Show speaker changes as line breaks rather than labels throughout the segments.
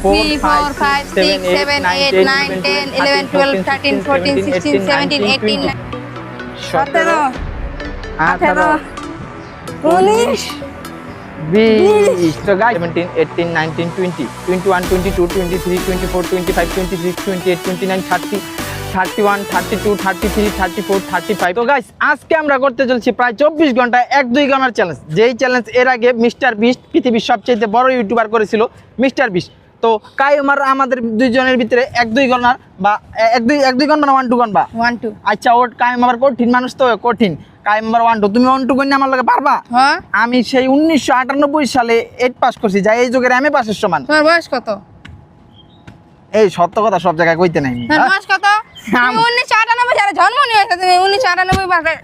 3 4 5 6 7 8 9 10 11 12 13 14 16 17 18 17 18 19
20 so guys 17 18 19 20 21 22 23 24 25 26 28 29 30 31 32 33 34 35 তো guys আজকে আমরা করতে চলছি প্রায় 24 ঘন্টা 1-2 গণার চ্যালেঞ্জ যেই চ্যালেঞ্জ এর আগে মিস্টার বিস্ট পৃথিবীর সবচেয়ে বড় ইউটিউবার করেছিল মিস্টার বিস্ট তো কাইমার আমাদের দুইজনের ভিতরে 1-2 গণার বা 1-2 গণ না 1-2 গণ বা
1-2
আচ্ছা ওর কাইম আবার কঠিন মানুষ তো কঠিন কাইম আবার 1-2 তুমি 1-2 গণ আমার লাগে পারবা
হ্যাঁ
আমি সেই 1998 সালে 8 পাস করছি যাই এই যুগের এমএ পাসের সমান
তোমার বয়স কত
এই সত্য কথা সব জায়গায় কইতে নাই
তোমার বয়স কত তুমি 1998 সালে জন্ম নিয়েছো তুমি 1998 পাশে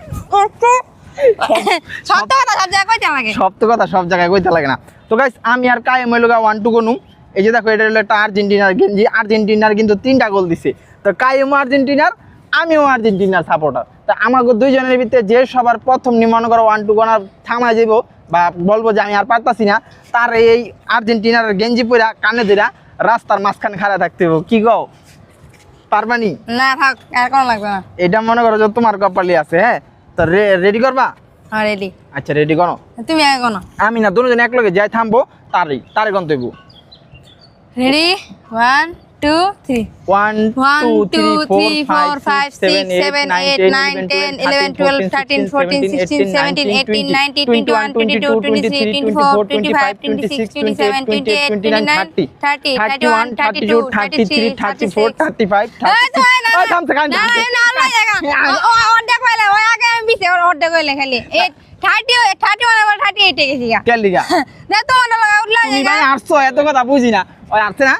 সত্য কথা সব জায়গায় কইতে লাগে
সত্য কথা সব জায়গায় কইতে লাগে না তো গাইস আমি আর কাইম হইলো 1-2 গনু এই যে দেখো এটা হলো একটা আর্জেন্টিনার গেঞ্জি আর্জেন্টিনার কিন্তু 3টা গোল দিছে তো কাইম আর্জেন্টিনার আমিও আর্জেন্টিনার সাপোর্টার তো আমাকে দুইজনের ভিতরে যে সবার প্রথম মনে করো 1-2 গনার থামা যাব বা বলবো যে আমি আর পারতাছি না তার এই আর্জেন্টিনার গেঞ্জি পরা কানে ধরা রাস্তার মাঝখানে খাড়া থাকতে হবে কি গো পারবানি
না থাক আর কোন লাগবে না
এটা মনে করো যে তোমার কপালে আছে হ্যাঁ তো রেডি করবা
হ্যাঁ রেডি
আচ্ছা রেডি করো
তুমি আগে কোন
আমি না দুজন এক লগে যাই থামবো তারে গন্তব্য
রেডি 1 2 3
1 2 3 4 5 6 7 8 9 10 11 12 13 14 16 17 18 19 21 22 23 24 25 26 27 28 29 30 31 32 33 34 35 থামতে কান না অর্ধেক কইলে ওই আগে আমি বিছে অর্ধেক কইলে খালি 31 আবার 38 এ গেছি কেন লিগা
না তো না লাগা উঠলা
তুমি ভাই আসছো এত কথা বুঝি না ওই আসছে না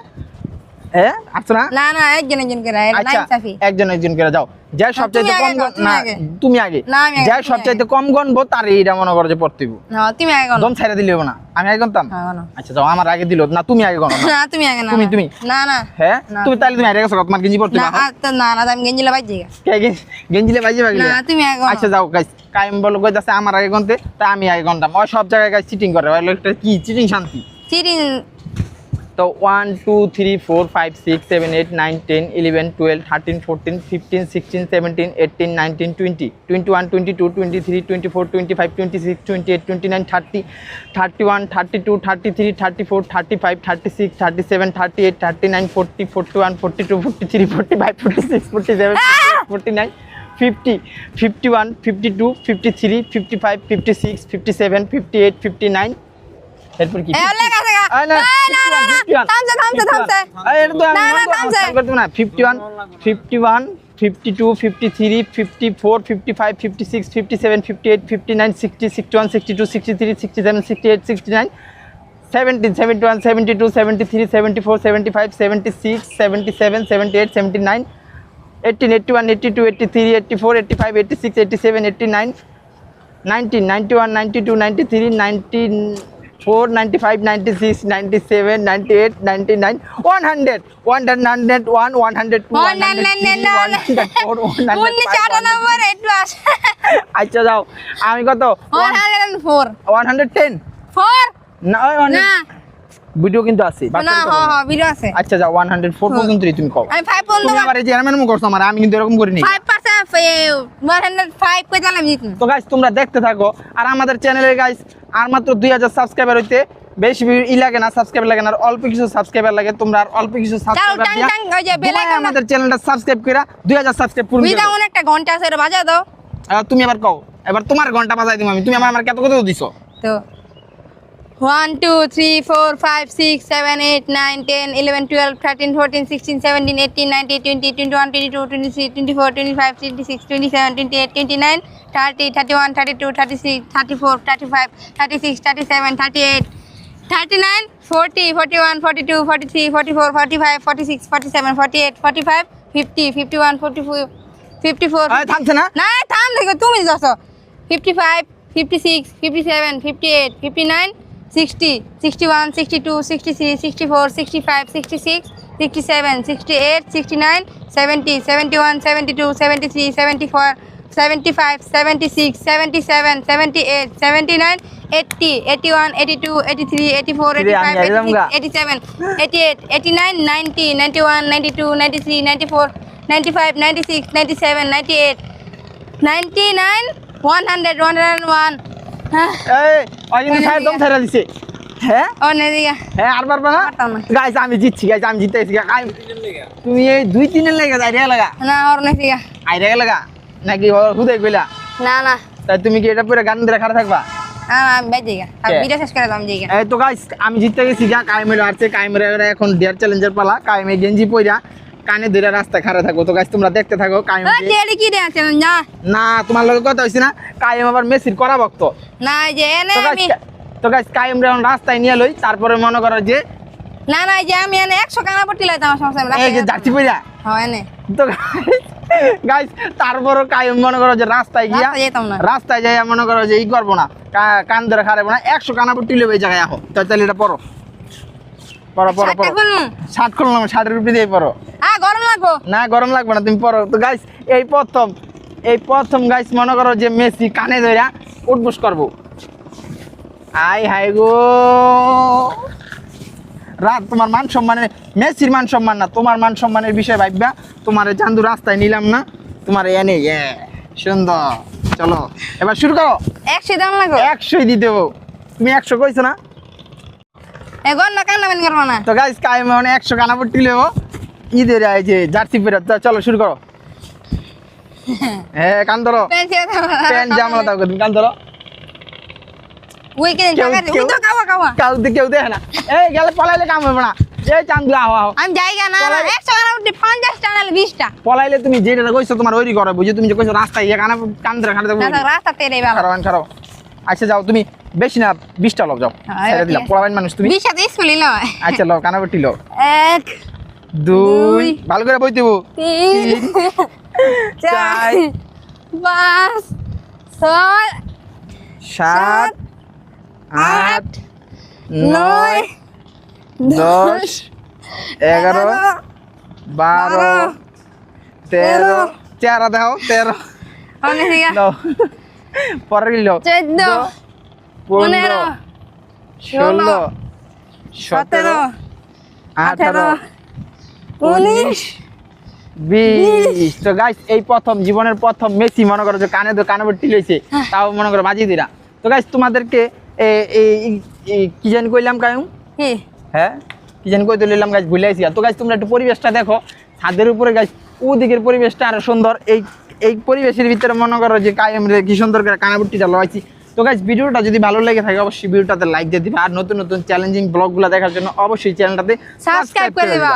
আসছো না
না না একজন করে নাই সাফি
একজন করে যাও যার সবচাইতে কম না তুমি আগে যার সবচাইতে কম গণবো তার এইটা মনে করো যে পড়তেইব
না তুমি আগে গণ
দম ছাইরা দিলে হবে না আমি আগে গণতাম আচ্ছা যাও আমার আগে দিলো না তুমি আগে গণো
না তুমি আগে না
তুমি
না না
হ্যাঁ তুমি তাইলে তুমি আগে গেছো তোমার গেঞ্জি পড়তে
না না না আমি গেঞ্জিলা বাজি
কে গেঞ্জিলে বাজি বাজি
না তুমি আগে গণ
আচ্ছা যাও গাইস কাইম বলো কইতাছে আমার আগে গণতে তাই আমি আগে গণতাম ওই সব জায়গায় গাইস চিটিং করে ওই লোকটা কি চিটিং শান্তি
চিটিং
তো 1 2 3 4 5 6 7 8 9 10 11 12 13 14 15 16 17 18 19 20 21 22 23 24 25 26 28 29 30 31 32 33 34 35 36 37 38 39 40 41 42 43 45 46 47 49 50 51 52 53 55 56 57 58 59 এরপর কি থামছে এটা তো আমি করতে না 51 51 52 53 54 55 56 57 58 59 60 61 62 63 67 68 69 70 71 72 73 74 75 76 77 78 79 18 81 82 83 84 85 86 87 89 90 91 92 93 94 95 96 97 98 99 100 101 102 আচ্ছা যাও আমি কত
104
110
4
না ভিডিও কিন্তু আছে
না হ্যাঁ ভিডিও আছে
আচ্ছা যাও 104 পর্যন্ত তুমি কও
আমি 5 পর্যন্ত
তুমি আবার এই যে এরকম করছো আমার আমি কিন্তু এরকম করিনি
5% 105 কই দিলাম জিত
তো গাইস তোমরা দেখতে থাকো আর আমাদের চ্যানেলে গাইস আর মাত্র 2000 সাবস্ক্রাইবার হইতে বেশি লাগে না সাবস্ক্রাইবার লাগে না আর অল্প কিছু সাবস্ক্রাইবার লাগে তোমরা আর অল্প কিছু সাবস্ক্রাইবার দিয়া আমাদের চ্যানেলটা সাবস্ক্রাইব কইরা 2000 সাবস্ক্রাইব পূর্ণ
করো বিদা একটা ঘন্টা আছে এটা বাজা দাও
তুমি আবার কও এবার তোমার ঘন্টা বাজাই দিম আমি তুমি আমার কত কত দিছো
তো 1 2 3 4 5 6 7 8 9 10 11 12 13 14 16 17 18 19 20 21 22 23 24 25 26 27 28 29 30 31 32 33 34 35 36 37 38 39 40 41 42 43 44 45 46 47 48 45 50 51 44 54
থামছে না
না থাম দেখো তুমি যাচ্ছ 55 56 57 58 59 60 61 62 63 64 65 66 67 68 69 70 71 72 73 74 75, 76, 77, 78, 79, 80, 81, 82, 83, 84, 85, 86, 87, 88, 89, 90, 91, 92, 93, 94, 95, 96, 97, 98, 99, 100, 101.
এই ওই কিন্তু সাইড দম ছেড়ে দিছে হ্যাঁ
অনেক
হ্যাঁ আর পারবা না
পারতাম না।
গাইস আমি জিতছি গাইস আমি জিতে গেছি তুমি এই 2-3 এর লাগা যাইরে লাগা
না অনেক
আইরে লাগা নাকি হুদাই কইলা
না না
তাই তুমি কি এটা পুরো গান ধরে খাড়া থাকবা
আমি বেঁচে গা ভিডিও শেষ করে দাম জায়গা
এই তো গাইস আমি জিতে গেছি গা কাইমের আসছে কাইমের এখন ডিয়ার চ্যালেঞ্জার পালা কাইমে গেঞ্জি পইরা কানে ধরে রাস্তা খাড়া থাকো তো গাইস তোমরা দেখতে থাকো কাইম
তেলি কি রে আছে না
না তোমার লগে কথা হইছে না কাইম আবার মেসির করা ভক্ত
না যে এনে আমি
তো গাইস কাইম রে রাস্তায় নিয়ে লই তারপরে মনে করো যে
না না যে আমি এনে 100 কানা পট্টি লাইতাম আমার সমস্যা
এই যে জার্সি পইরা
হ্যাঁ এনে
তো গাইস তারপরে কাইম মনে করো যে রাস্তায় গিয়া
রাস্তায় যেতাম না।
রাস্তায় যাই মনে করো যে ই করবো না কান ধরে খারাপ না 100 কানা পট্টি লই এই জায়গায় আহো তাহলে এটা পড়ো পড়ো পড়ো
শার্টটা
পড়ো
খুলুন
শার্ট খুললাম শার্টের উপরে দিয়ে পড়ো
গরম লাগবো
না গরম লাগবে না তুমি পড়ো তো গাইস এই প্রথম গাইস মনে করো যে মেসি কানে ধইরা উঠবস করবো আই হাই গো রাত তোমার মান সম্মানের মেসির মান সম্মান না তোমার মান সম্মানের বিষয় ভাববা তোমার চান্দু রাস্তায় নিলাম না তোমার এনে সুন্দর চলো এবার শুরু করো
100 দাম লাগবো
100 দিয়ে দেবো তুমি 100 কইছো না
এখন না কান্না বেন করবো না
তো গাইস কাইমে মানে 100 কানা পট্টি লেবো ঈদের এই যে জার্সি পরে চলো শুরু করো হ্যাঁ কান ধরো প্যান্ট জামলা দাও তুমি কান ধরো
ওই কে জায়গা ওই তো কাওয়া
কেউ দেখে না এই গেলে পলাইলে কাম হবে না এই চান্দু আহো আহো
আমি জায়গা না 100 কানা উঠে 50 টাকা 20টা
পলাইলে তুমি যেটা কইছো তোমার ওইরি করো বুঝি তুমি যে কইছো রাস্তায় ইয়া কান ধরে খানে দেবো
না রাস্তা তেরে বাবা
খারাপ আচ্ছা যাও তুমি বেশি না 20টা লও যাও ছেড়ে দিলাম পলাইন মানুষ তুমি
20 সাথে স্কুলে লয়
আচ্ছা লও কানা পট্টি লও
1
2 ভালো করে বইতে
3 4 5 6
7 8 9 10 11 12 13 চেহারা দাও 13
অনেক দিগা
দাও পরে গেল
14
15 16 17 18 19 20 তো গাইস এই প্রথম জীবনের প্রথম মেসি মনে করো যে কানে পট্টি লইছে তাও মনে করো বাজি দিরা তো গাইস তোমাদেরকে কি জানি কইলাম কায়ুম
কি
হ্যাঁ কি জানি কইতে লইলাম গাইস ভুলে আইছি তো গাইস তোমরা একটু পরিবেশটা দেখো ছাদের উপরে গাইস ওদিকের পরিবেশটা আরো সুন্দর এই পরিবেশের ভিতরে মনে করো যে কায়েম রে কি সুন্দর করে কানাপট্টিটা লাগাইছি তো গাইস ভিডিওটা যদি ভালো লেগে থাকে অবশ্যই ভিডিওটাতে লাইক দিয়ে দিবা আর নতুন নতুন চ্যালেঞ্জিং ব্লগগুলো দেখার জন্য অবশ্যই চ্যানেলটাতে
সাবস্ক্রাইব করে দিবা।